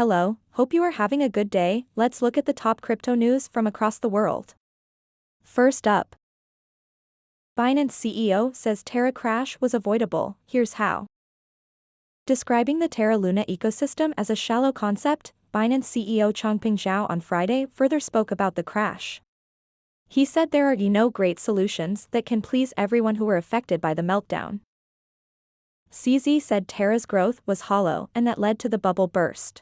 Hello, hope you are having a good day. Let's look at the top crypto news from across the world. First up, Binance CEO says Terra crash was avoidable. Here's how. Describing the Terra Luna ecosystem as a shallow concept, Binance CEO Changpeng Zhao on Friday further spoke about the crash. He said there are no great solutions that can please everyone who were affected by the meltdown. CZ said Terra's growth was hollow and that led to the bubble burst.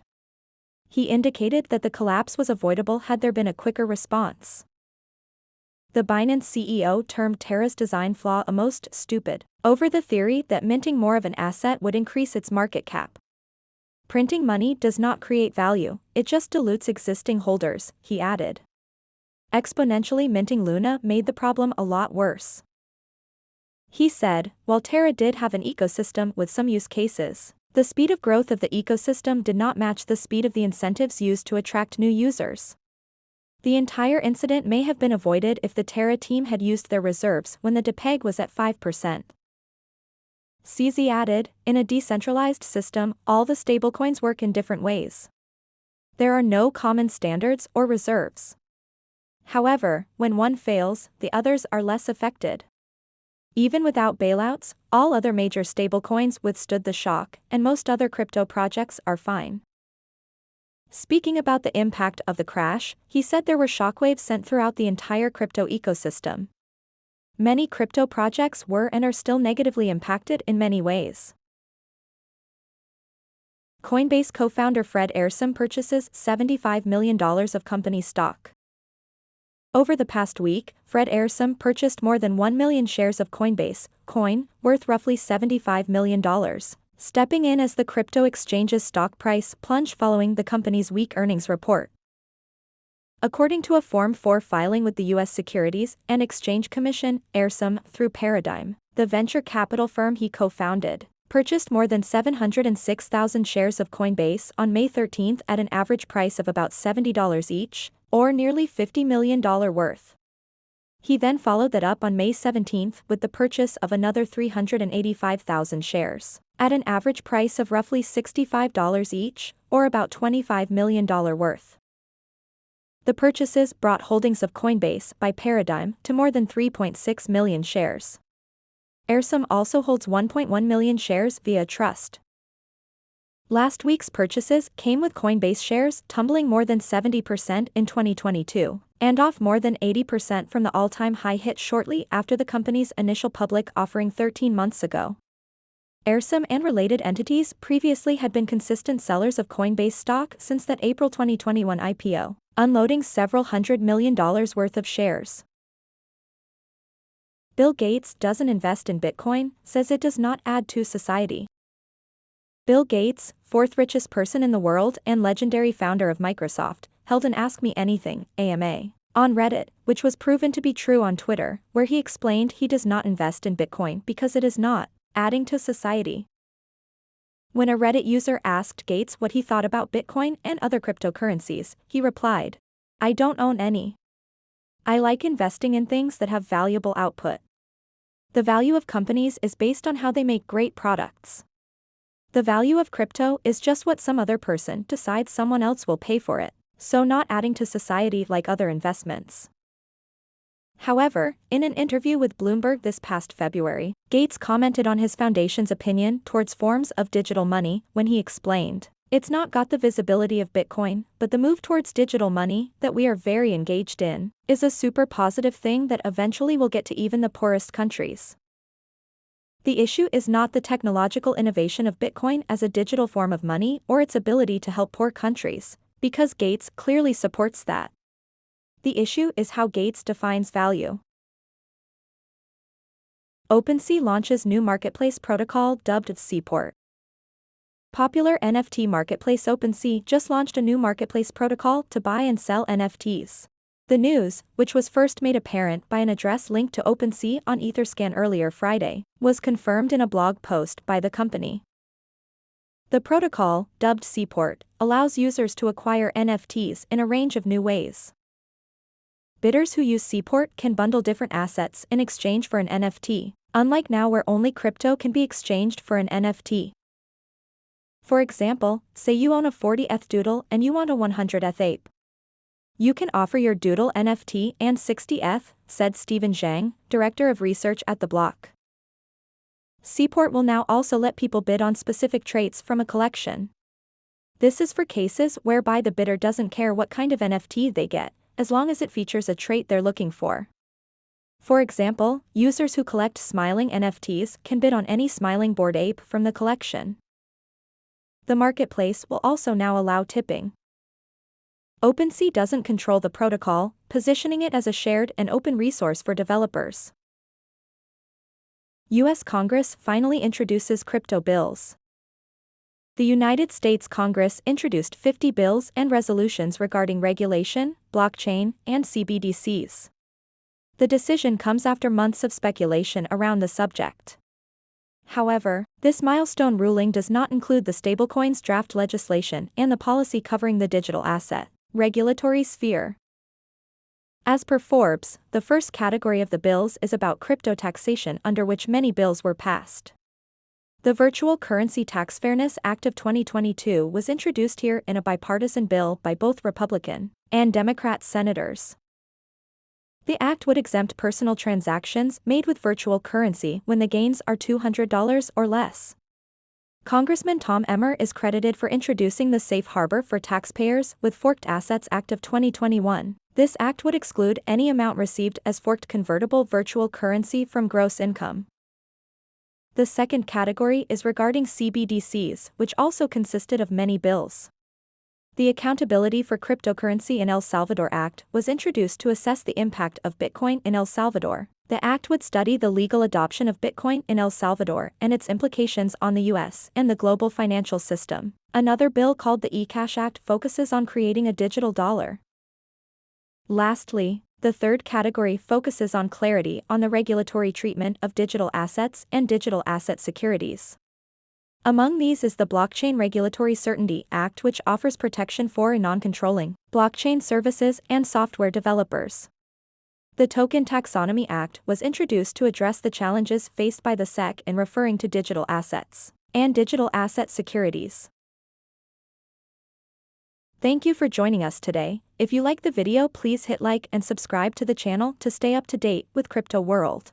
He indicated that the collapse was avoidable had there been a quicker response. The Binance CEO termed Terra's design flaw a most stupid, over the theory that minting more of an asset would increase its market cap. Printing money does not create value, it just dilutes existing holders, he added. Exponentially minting Luna made the problem a lot worse. He said, while Terra did have an ecosystem with some use cases, the speed of growth of the ecosystem did not match the speed of the incentives used to attract new users. The entire incident may have been avoided if the Terra team had used their reserves when the DPEG was at 5%. CZ added, in a decentralized system, all the stablecoins work in different ways. There are no common standards or reserves. However, when one fails, the others are less affected. Even without bailouts, all other major stablecoins withstood the shock, and most other crypto projects are fine. Speaking about the impact of the crash, he said there were shockwaves sent throughout the entire crypto ecosystem. Many crypto projects were and are still negatively impacted in many ways. Coinbase co-founder Fred Ehrsam purchases $75 million of company stock. Over the past week, Fred Ehrsam purchased more than 1 million shares of Coinbase, coin, worth roughly $75 million, stepping in as the crypto exchange's stock price plunged following the company's weak earnings report. According to a Form 4 filing with the U.S. Securities and Exchange Commission, Ehrsam, through Paradigm, the venture capital firm he co-founded, purchased more than 706,000 shares of Coinbase on May 13 at an average price of about $70 each, or nearly $50 million worth. He then followed that up on May 17 with the purchase of another 385,000 shares, at an average price of roughly $65 each, or about $25 million worth. The purchases brought holdings of Coinbase by Paradigm to more than 3.6 million shares. Ehrsam also holds 1.1 million shares via trust. Last week's purchases came with Coinbase shares tumbling more than 70% in 2022, and off more than 80% from the all-time high hit shortly after the company's initial public offering 13 months ago. Ehrsam and related entities previously had been consistent sellers of Coinbase stock since that April 2021 IPO, unloading several $100 million worth of shares. Bill Gates doesn't invest in Bitcoin, says it does not add to society. Bill Gates, fourth richest person in the world and legendary founder of Microsoft, held an Ask Me Anything (AMA) on Reddit, which was proven to be true on Twitter, where he explained he does not invest in Bitcoin because it is not adding to society. When a Reddit user asked Gates what he thought about Bitcoin and other cryptocurrencies, he replied, "I don't own any. I like investing in things that have valuable output. The value of companies is based on how they make great products. The value of crypto is just what some other person decides someone else will pay for it, so not adding to society like other investments." However, in an interview with Bloomberg this past February, Gates commented on his foundation's opinion towards forms of digital money when he explained, "It's not got the visibility of Bitcoin, but the move towards digital money that we are very engaged in is a super positive thing that eventually will get to even the poorest countries. The issue is not the technological innovation of Bitcoin as a digital form of money or its ability to help poor countries, because Gates clearly supports that. The issue is how Gates defines value." OpenSea launches new marketplace protocol dubbed Seaport. Popular NFT marketplace OpenSea just launched a new marketplace protocol to buy and sell NFTs. The news, which was first made apparent by an address linked to OpenSea on Etherscan earlier Friday, was confirmed in a blog post by the company. The protocol, dubbed Seaport, allows users to acquire NFTs in a range of new ways. Bidders who use Seaport can bundle different assets in exchange for an NFT, unlike now where only crypto can be exchanged for an NFT. For example, say you own a 40th doodle and you want a 100th ape. You can offer your doodle NFT and 60th, said Stephen Zhang, director of research at the block. Seaport will now also let people bid on specific traits from a collection. This is for cases whereby the bidder doesn't care what kind of NFT they get, as long as it features a trait they're looking for. For example, users who collect smiling NFTs can bid on any smiling bored ape from the collection. The marketplace will also now allow tipping. OpenSea doesn't control the protocol, positioning it as a shared and open resource for developers. U.S. Congress finally introduces crypto bills. The United States Congress introduced 50 bills and resolutions regarding regulation, blockchain, and CBDCs. The decision comes after months of speculation around the subject. However, this milestone ruling does not include the stablecoins draft legislation and the policy covering the digital asset regulatory sphere. As per Forbes, the first category of the bills is about crypto taxation, under which many bills were passed. The Virtual Currency Tax Fairness Act of 2022 was introduced here in a bipartisan bill by both Republican and Democrat senators. The act would exempt personal transactions made with virtual currency when the gains are $200 or less. Congressman Tom Emmer is credited for introducing the Safe Harbor for Taxpayers with Forked Assets Act of 2021. This act would exclude any amount received as forked convertible virtual currency from gross income. The second category is regarding CBDCs, which also consisted of many bills. The Accountability for Cryptocurrency in El Salvador Act was introduced to assess the impact of Bitcoin in El Salvador. The act would study the legal adoption of Bitcoin in El Salvador and its implications on the U.S. and the global financial system. Another bill called the eCash Act focuses on creating a digital dollar. Lastly, the third category focuses on clarity on the regulatory treatment of digital assets and digital asset securities. Among these is the Blockchain Regulatory Certainty Act, which offers protection for non-controlling blockchain services and software developers. The Token Taxonomy Act was introduced to address the challenges faced by the SEC in referring to digital assets and digital asset securities. Thank you for joining us today. If you like the video, please hit like and subscribe to the channel to stay up to date with crypto world.